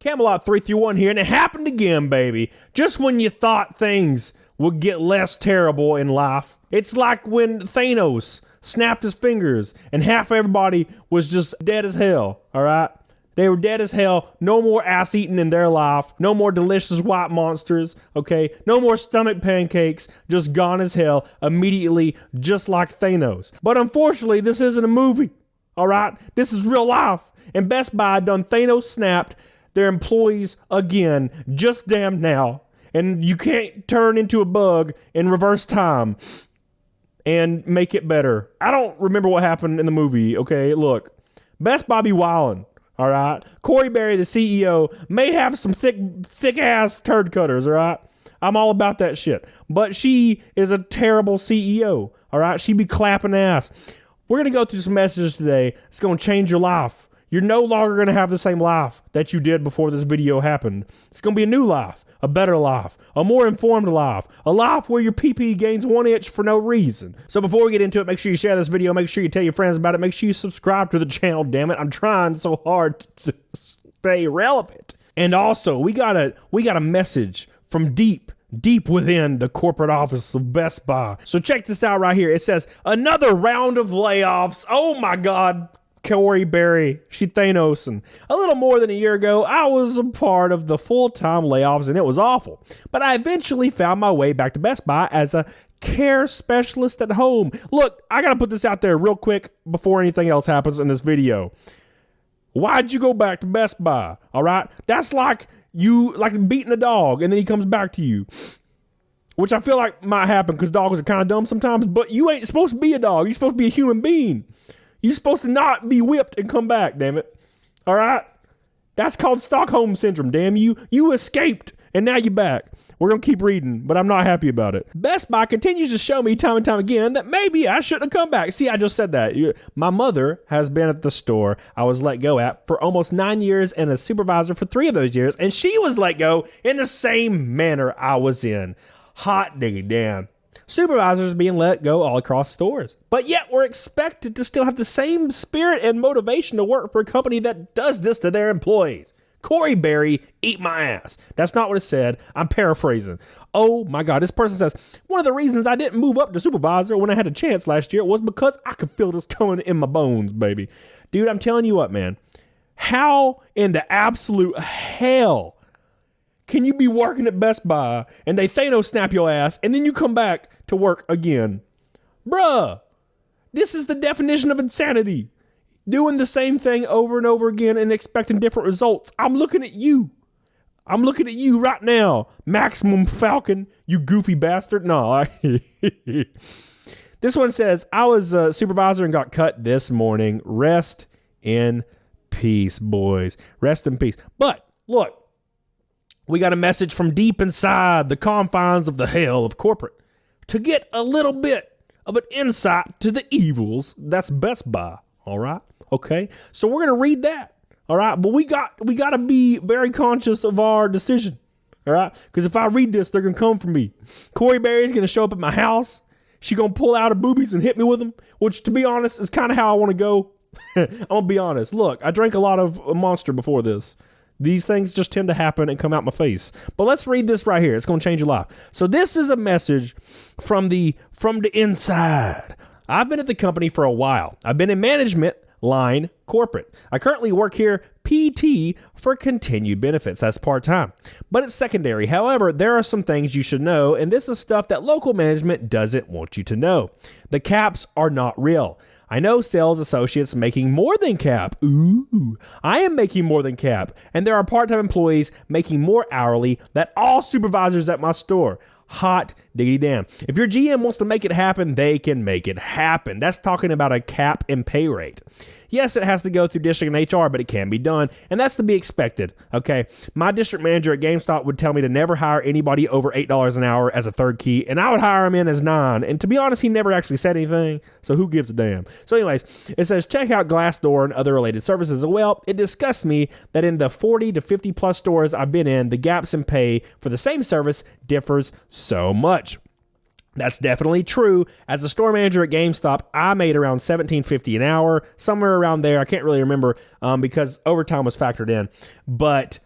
Camelot 331 here, and it happened again, baby. Just when you thought things would get less terrible in life. It's like when Thanos snapped his fingers and half everybody was just dead as hell, all right? They were dead as hell. No more ass eating in their life. No more delicious white monsters, okay? No more stomach pancakes. Just gone as hell immediately, just like Thanos. But unfortunately, this isn't a movie, all right? This is real life. And Best Buy done Thanos snapped their employees again, just damn now. And you can't turn into a bug in reverse time and make it better. I don't remember what happened in the movie, okay? Look, Best Buy be wildin'. All right. Corey Berry, the CEO, may have some thick ass turd cutters. All right. I'm all about that shit. But she is a terrible CEO. All right. She be clapping ass. We're going to go through some messages today. It's going to change your life. You're no longer going to have the same life that you did before this video happened. It's going to be a new life, a better life, a more informed life, a life where your PP gains 1 inch for no reason. So before we get into it, make sure you share this video. Make sure you tell your friends about it. Make sure you subscribe to the channel, damn it. I'm trying so hard to stay relevant. And also, we got a message from deep within the corporate office of Best Buy. So check this out right here. It says, another round of layoffs. Oh my God. Corey Berry, she Thanos, and a little more than a year ago, I was a part of the full-time layoffs, and it was awful. But I eventually found my way back to Best Buy as a care specialist at home. Look, I gotta put this out there real quick before anything else happens in this video. Why'd you go back to Best Buy? All right, that's like you beating a dog, and then he comes back to you. Which I feel like might happen because dogs are kind of dumb sometimes. But you ain't supposed to be a dog. You're supposed to be a human being. You're supposed to not be whipped and come back, damn it. All right? That's called Stockholm Syndrome, damn you. You escaped, and now you're back. We're going to keep reading, but I'm not happy about it. Best Buy continues to show me time and time again that maybe I shouldn't have come back. See, I just said that. My mother has been at the store I was let go at for almost 9 years and a supervisor for 3 of those years, and she was let go in the same manner I was in. Hot diggity damn. Supervisors being let go all across stores. But yet we're expected to still have the same spirit and motivation to work for a company that does this to their employees. Corey Berry, eat my ass. That's not what it said. I'm paraphrasing. Oh my God. This person says, one of the reasons I didn't move up to supervisor when I had a chance last year was because I could feel this coming in my bones, baby. Dude, I'm telling you what, man. How in the absolute hell can you be working at Best Buy and they Thanos snap your ass and then you come back to work again? Bruh, this is the definition of insanity. Doing the same thing over and over again and expecting different results. I'm looking at you. I'm looking at you right now. Maximum Falcon, you goofy bastard. No. This one says, I was a supervisor and got cut this morning. Rest in peace, boys. Rest in peace. But look, we got a message from deep inside the confines of the hell of corporate to get a little bit of an insight to the evils that's Best Buy. All right. Okay. So we're going to read that. All right. But we got to be very conscious of our decision. All right. Because if I read this, they're going to come for me. Corey Berry's going to show up at my house. She going to pull out her boobies and hit me with them, which to be honest is kind of how I want to go. I'm going to be honest. Look, I drank a lot of Monster before this. These things just tend to happen and come out my face. But let's read this right here. It's going to change your life. So this is a message from the inside. I've been at the company for a while. I've been in management line corporate. I currently work here PT for continued benefits. That's part-time, but it's secondary. However, there are some things you should know, and this is stuff that local management doesn't want you to know. The caps are not real. I know sales associates making more than cap. Ooh, I am making more than cap. And there are part-time employees making more hourly than all supervisors at my store. Hot diggity damn. If your GM wants to make it happen, they can make it happen. That's talking about a cap and pay rate. Yes, it has to go through district and HR, but it can be done, and that's to be expected, okay? My district manager at GameStop would tell me to never hire anybody over $8 an hour as a third key, and I would hire him in as 9, and to be honest, he never actually said anything, so who gives a damn? So anyways, it says, check out Glassdoor and other related services. Well, it disgusts me that in the 40 to 50 plus stores I've been in, the gaps in pay for the same service differs so much. That's definitely true. As a store manager at GameStop, I made around $17.50 an hour, somewhere around there. I can't really remember because overtime was factored in. But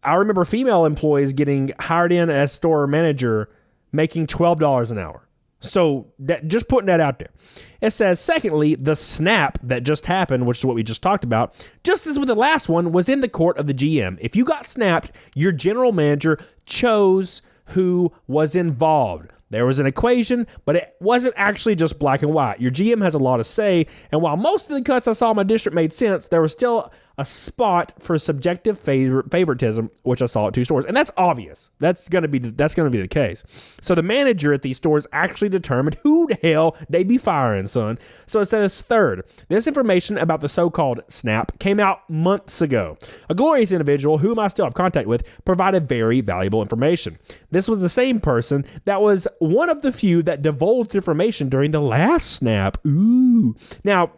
I remember female employees getting hired in as store manager making $12 an hour. So just putting that out there. It says, secondly, the snap that just happened, which is what we just talked about, just as with the last one, was in the court of the GM. If you got snapped, your general manager chose who was involved. There was an equation, but it wasn't actually just black and white. Your GM has a lot to say, and while most of the cuts I saw in my district made sense, there was still a spot for subjective favoritism, which I saw at 2 stores, and that's obvious. That's gonna be the case. So the manager at these stores actually determined who the hell they be firing, son. So it says, third, this information about the so-called snap came out months ago. A glorious individual, whom I still have contact with, provided very valuable information. This was the same person that was one of the few that divulged information during the last snap. Ooh. Now,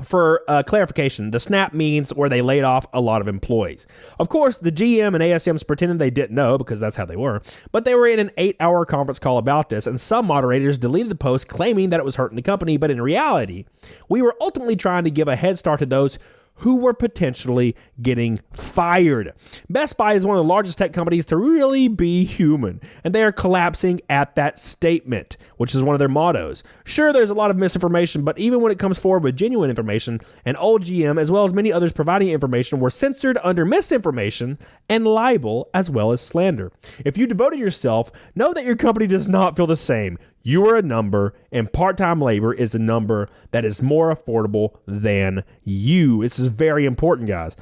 for clarification, the snap means where they laid off a lot of employees. Of course, the GM and ASMs pretended they didn't know because that's how they were, but they were in an 8-hour conference call about this, and some moderators deleted the post claiming that it was hurting the company, but in reality, we were ultimately trying to give a head start to those who were potentially getting fired. Best Buy is one of the largest tech companies to really be human, and they are collapsing at that statement, which is one of their mottos. Sure, there's a lot of misinformation, but even when it comes forward with genuine information, an old GM, as well as many others providing information, were censored under misinformation and libel, as well as slander. If you devoted yourself, know that your company does not feel the same. You are a number, and part-time labor is a number that is more affordable than you. This is very important, guys.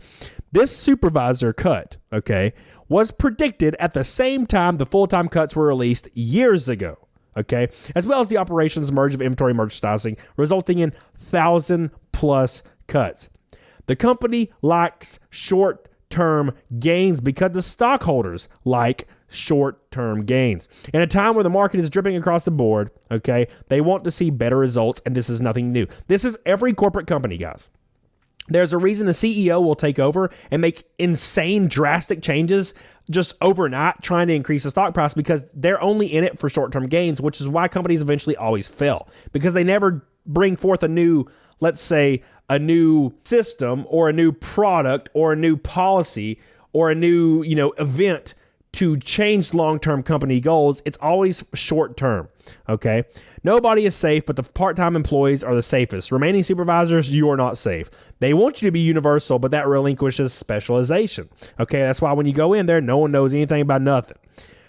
This supervisor cut, okay, was predicted at the same time the full-time cuts were released years ago, okay, as well as the operations merge of inventory merchandising, resulting in 1,000+ cuts. The company likes short-term gains because the stockholders like short-term gains. In a time where the market is dripping across the board, okay, they want to see better results, and this is nothing new. This is every corporate company, guys. There's a reason the CEO will take over and make insane, drastic changes just overnight trying to increase the stock price because they're only in it for short-term gains, which is why companies eventually always fail because they never bring forth a new, let's say, a new system or a new product or a new policy or a new, event to change long-term company goals. It's always short-term, okay? Nobody is safe, but the part-time employees are the safest. Remaining supervisors, you are not safe. They want you to be universal, but that relinquishes specialization, okay? That's why when you go in there, no one knows anything about nothing.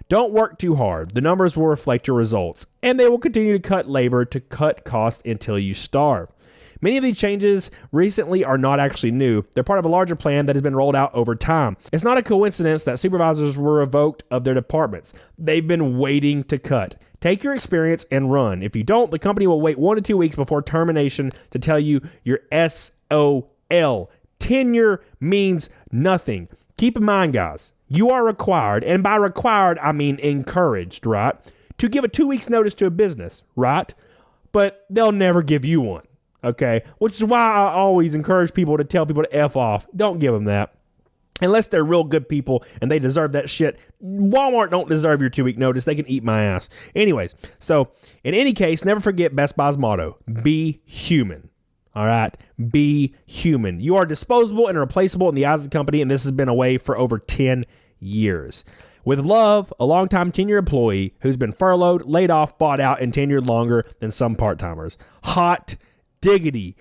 Don't work too hard. The numbers will reflect your results, and they will continue to cut labor to cut costs until you starve. Many of these changes recently are not actually new. They're part of a larger plan that has been rolled out over time. It's not a coincidence that supervisors were revoked of their departments. They've been waiting to cut. Take your experience and run. If you don't, the company will wait 1 to 2 weeks before termination to tell you your SOL. Tenure means nothing. Keep in mind, guys, you are required, and by required, I mean encouraged, right, to give a 2 weeks notice to a business, right? But they'll never give you one. Okay, which is why I always encourage people to tell people to F off. Don't give them that. Unless they're real good people and they deserve that shit. Walmart don't deserve your 2 week notice. They can eat my ass. Anyways, so in any case, never forget Best Buy's motto, be human. All right, be human. You are disposable and replaceable in the eyes of the company, and this has been a way for over 10 years. With love, a longtime tenured employee who's been furloughed, laid off, bought out, and tenured longer than some part-timers. Hot diggity.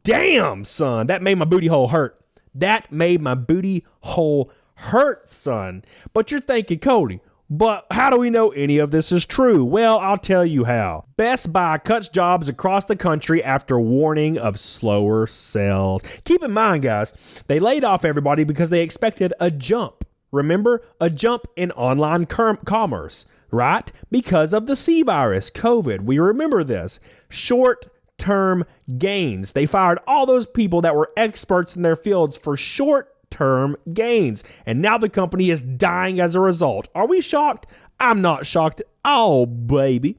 Damn, son. That made my booty hole hurt. That made my booty hole hurt, son. But you're thinking, Cody, but how do we know any of this is true? Well, I'll tell you how. Best Buy cuts jobs across the country after warning of slower sales. Keep in mind, guys, they laid off everybody because they expected a jump. Remember? A jump in online commerce, right? Because of the C virus, COVID. We remember this. Short-term gains. They fired all those people that were experts in their fields for short-term gains. And now the company is dying as a result. Are we shocked? I'm not shocked. Oh, baby.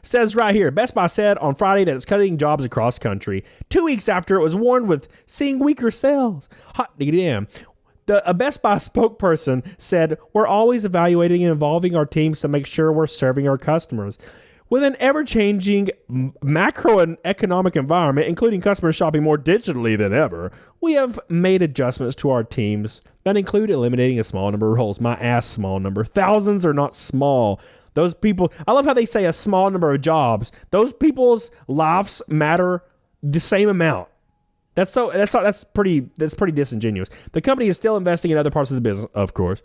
Says right here, Best Buy said on Friday that it's cutting jobs across country 2 weeks after it was warned with seeing weaker sales. Hot diggity damn. A Best Buy spokesperson said, we're always evaluating and evolving our teams to make sure we're serving our customers. With an ever-changing macroeconomic environment, including customers shopping more digitally than ever, we have made adjustments to our teams that include eliminating a small number of roles. My ass, small number. Thousands are not small. Those people, I love how they say a small number of jobs. Those people's lives matter the same amount. That's pretty disingenuous. The company is still investing in other parts of the business, of course.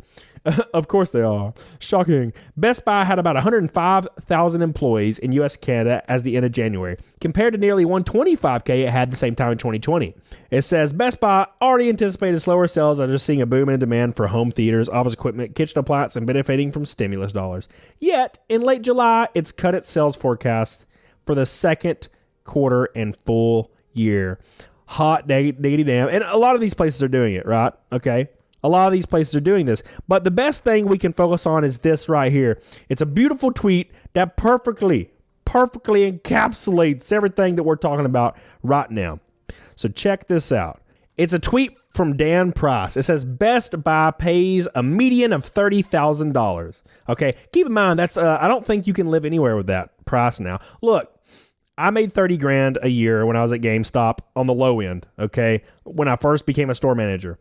Of course they are. Shocking. Best Buy had about 105,000 employees in U.S. Canada as the end of January, compared to nearly 125K it had the same time in 2020. It says Best Buy already anticipated slower sales after seeing a boom in demand for home theaters, office equipment, kitchen appliances, and benefiting from stimulus dollars. Yet, in late July, it's cut its sales forecast for the second quarter and full year. Hot diggity damn. And a lot of these places are doing it, right? Okay. A lot of these places are doing this. But the best thing we can focus on is this right here. It's a beautiful tweet that perfectly encapsulates everything that we're talking about right now. So check this out. It's a tweet from Dan Price. It says Best Buy pays a median of $30,000. Okay. Keep in mind, that's I don't think you can live anywhere with that price now. Look, I made $30,000 a year when I was at GameStop on the low end, okay, when I first became a store manager.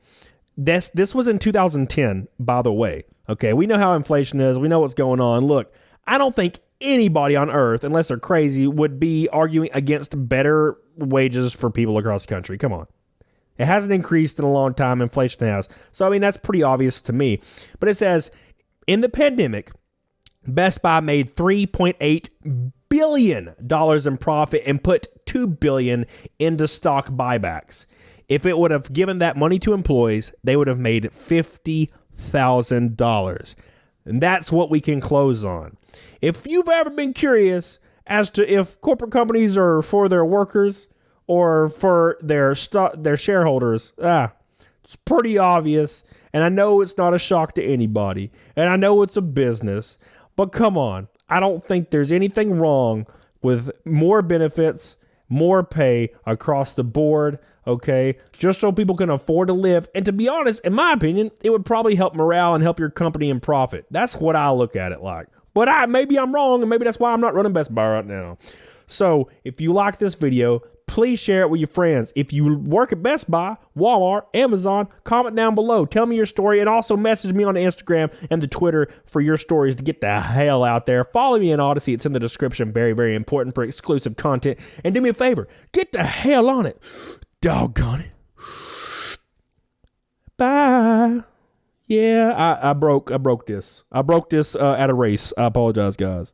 This was in 2010, by the way, okay? We know how inflation is. We know what's going on. Look, I don't think anybody on earth, unless they're crazy, would be arguing against better wages for people across the country. Come on. It hasn't increased in a long time. Inflation has. So, I mean, that's pretty obvious to me. But it says, in the pandemic, Best Buy made $3.8 billion in profit and put $2 billion into stock buybacks. If it would have given that money to employees, they would have made $50,000. And that's what we can close on. If you've ever been curious as to if corporate companies are for their workers or for their shareholders, it's pretty obvious. And I know it's not a shock to anybody. And I know it's a business. But come on, I don't think there's anything wrong with more benefits, more pay across the board, okay? Just so people can afford to live. And to be honest, in my opinion, it would probably help morale and help your company in profit. That's what I look at it like. But maybe I'm wrong, and maybe that's why I'm not running Best Buy right now. So if you like this video, please share it with your friends. If you work at Best Buy, Walmart, Amazon, comment down below. Tell me your story, and also message me on Instagram and the Twitter for your stories to get the hell out there. Follow me on Odyssey. It's in the description. Very, very important for exclusive content. And do me a favor. Get the hell on it. Doggone it. Bye. Yeah, I broke this. I broke this at a race. I apologize, guys.